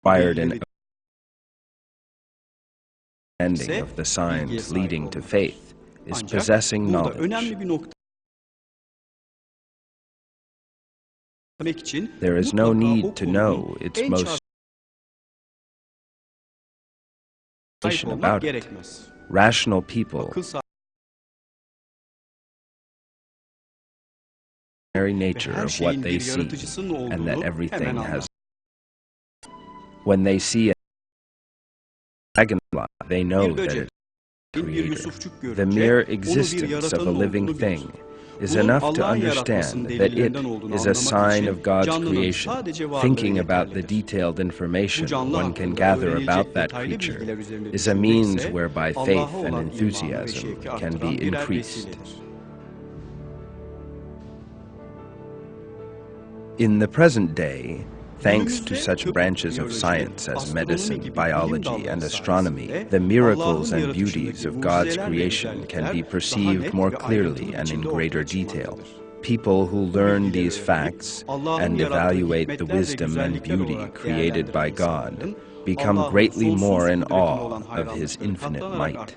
Required an understanding of the signs leading to faith is possessing knowledge. There is no need to know its most about it. Rational people very nature of what they see, and that everything has. When they see a dragonfly, they know that it is a creator. The mere existence of a living thing is enough to understand that it is a sign of God's creation. Thinking about the detailed information one can gather about that creature is a means whereby faith and enthusiasm can be increased. In the present day, thanks to such branches of science as medicine, biology, and astronomy, the miracles and beauties of God's creation can be perceived more clearly and in greater detail. People who learn these facts and evaluate the wisdom and beauty created by God become greatly more in awe of His infinite might.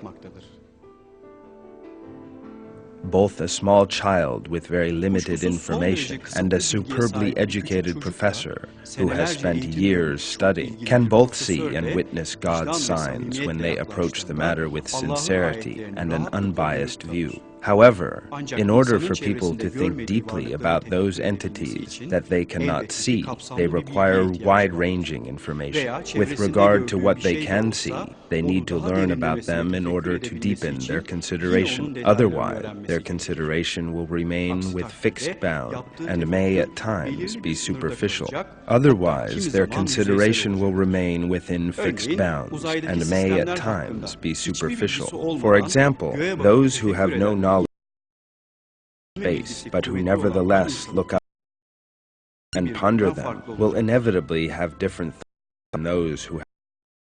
Both a small child with very limited information and a superbly educated professor who has spent years studying can both see and witness God's signs when they approach the matter with sincerity and an unbiased view. However, in order for people to think deeply about those entities that they cannot see, they require wide-ranging information. With regard to what they can see, they need to learn about them in order to deepen their consideration. Otherwise, their consideration will remain with fixed bounds and may at times be superficial. Otherwise, their consideration will remain within fixed bounds and may at times be superficial. For example, those who have no knowledge of space, but who nevertheless look up and ponder them, will inevitably have different thoughts than those who have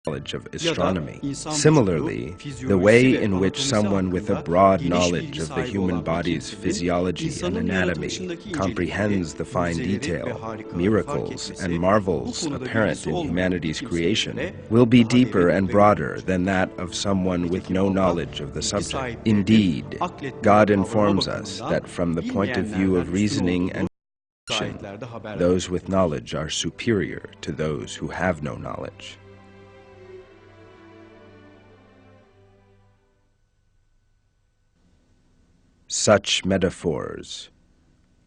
knowledge of astronomy. Similarly, the way in which someone with a broad knowledge of the human body's physiology and anatomy comprehends the fine detail, miracles, and marvels apparent in humanity's creation will be deeper and broader than that of someone with no knowledge of the subject. Indeed, God informs us that from the point of view of reasoning and those with knowledge are superior to those who have no knowledge. Such metaphors,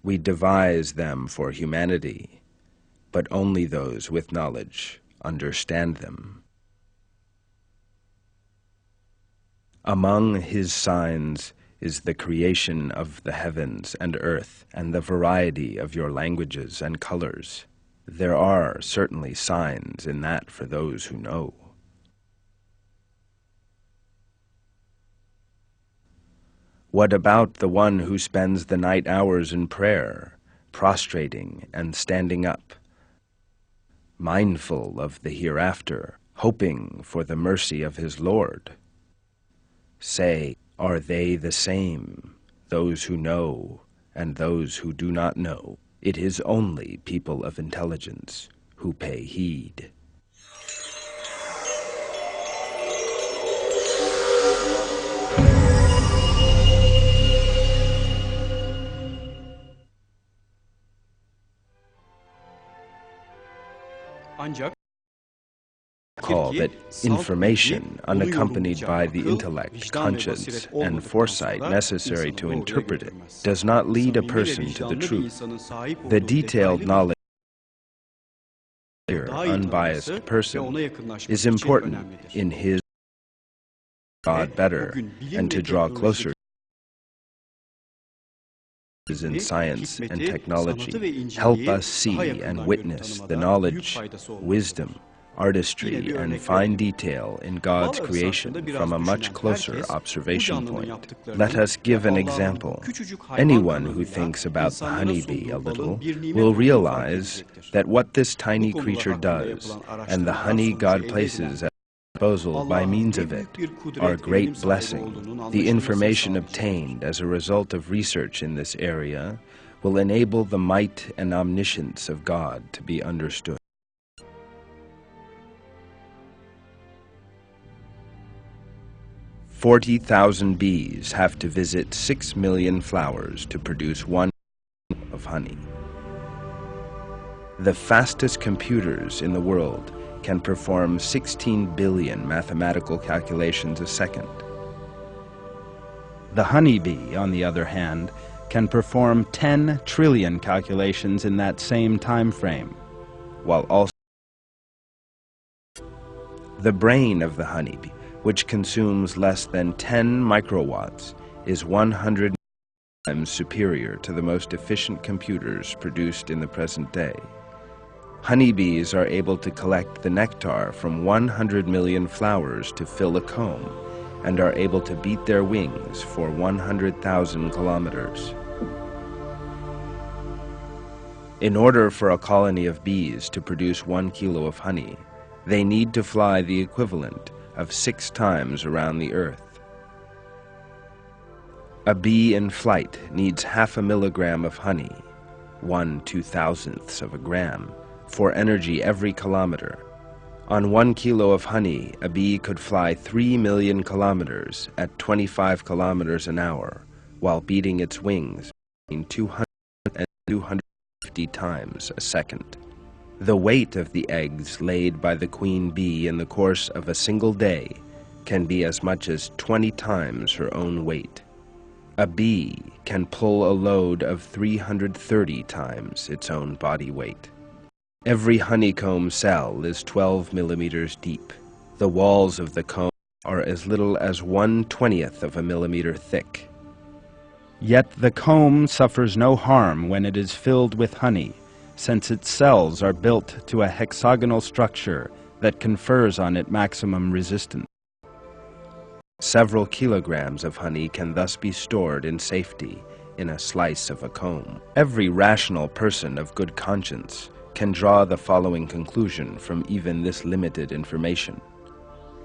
we devise them for humanity, but only those with knowledge understand them. Among His signs is the creation of the heavens and earth and the variety of your languages and colors. There are certainly signs in that for those who know. What about the one who spends the night hours in prayer, prostrating and standing up, mindful of the hereafter, hoping for the mercy of his Lord? Say, are they the same, those who know and those who do not know? It is only people of intelligence who pay heed. Call that information unaccompanied by the intellect, conscience, and foresight necessary to interpret it does not lead a person to the truth. The detailed knowledge of an unbiased person is important in his God better and to draw closer in science and technology. Help us see and witness the knowledge, wisdom, artistry, and fine detail in God's creation from a much closer observation point. Let us give an example. Anyone who thinks about the honeybee a little will realize that what this tiny creature does and the honey God places at disposal by means of it are a great blessing. The information obtained as a result of research in this area will enable the might and omniscience of God to be understood. 40,000 bees have to visit 6 million flowers to produce 1 of honey. The fastest computers in the world can perform 16 billion mathematical calculations a second. The honeybee, on the other hand, can perform 10 trillion calculations in that same time frame, while also the brain of the honeybee, which consumes less than 10 microwatts, is 100 times superior to the most efficient computers produced in the present day. Honeybees are able to collect the nectar from 100 million flowers to fill a comb, and are able to beat their wings for 100,000 kilometers. In order for a colony of bees to produce 1 kilo of honey, they need to fly the equivalent of 6 times around the Earth. A bee in flight needs 0.5 milligram of honey, 1/2000th of a gram, for energy every kilometer. On 1 kilo of honey, a bee could fly 3 million kilometers at 25 kilometers an hour, while beating its wings between 200 and 250 times a second. The weight of the eggs laid by the queen bee in the course of a single day can be as much as 20 times her own weight. A bee can pull a load of 330 times its own body weight. Every honeycomb cell is 12 millimeters deep. The walls of the comb are as little as 1/20th of a millimeter thick. Yet the comb suffers no harm when it is filled with honey, since its cells are built to a hexagonal structure that confers on it maximum resistance. Several kilograms of honey can thus be stored in safety in a slice of a comb. Every rational person of good conscience can draw the following conclusion from even this limited information.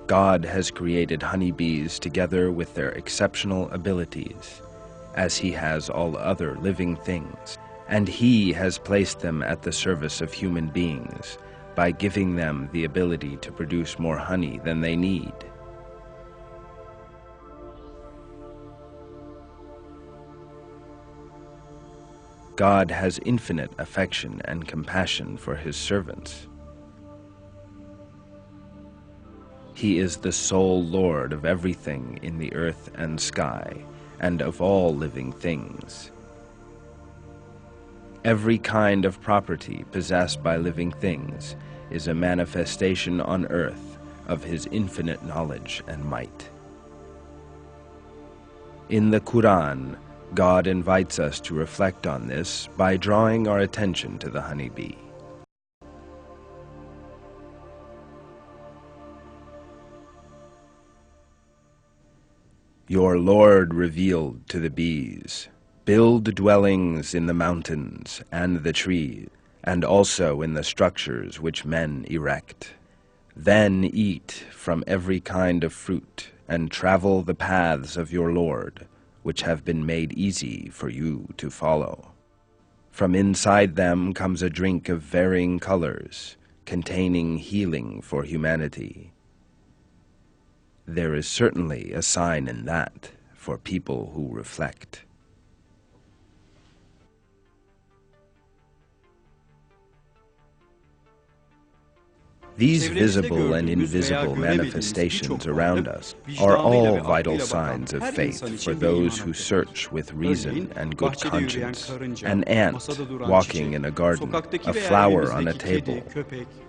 God has created honeybees together with their exceptional abilities, as He has all other living things, and He has placed them at the service of human beings by giving them the ability to produce more honey than they need. God has infinite affection and compassion for His servants. He is the sole Lord of everything in the earth and sky, and of all living things. Every kind of property possessed by living things is a manifestation on earth of His infinite knowledge and might. In the Quran, God invites us to reflect on this by drawing our attention to the honeybee. Your Lord revealed to the bees, "Build dwellings in the mountains and the trees, and also in the structures which men erect. Then eat from every kind of fruit, and travel the paths of your Lord, which have been made easy for you to follow. From inside them comes a drink of varying colors, containing healing for humanity. There is certainly a sign in that for people who reflect." These visible and invisible manifestations around us are all vital signs of faith for those who search with reason and good conscience. An ant walking in a garden, a flower on a table,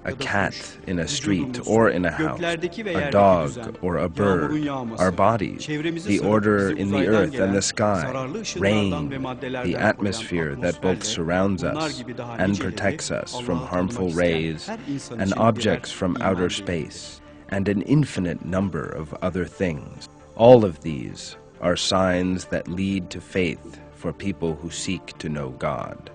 a cat in a street or in a house, a dog or a bird, our bodies, the order in the earth and the sky, rain, the atmosphere that both surrounds us and protects us from harmful rays, and objects from outer space, and an infinite number of other things. All of these are signs that lead to faith for people who seek to know God.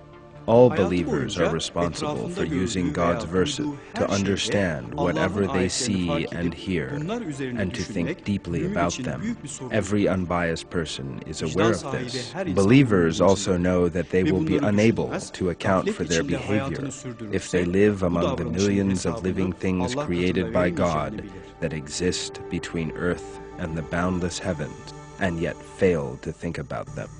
All believers are responsible for using God's verses to understand whatever they see and hear, and to think deeply about them. Every unbiased person is aware of this. Believers also know that they will be unable to account for their behavior if they live among the millions of living things created by God that exist between earth and the boundless heavens, and yet fail to think about them.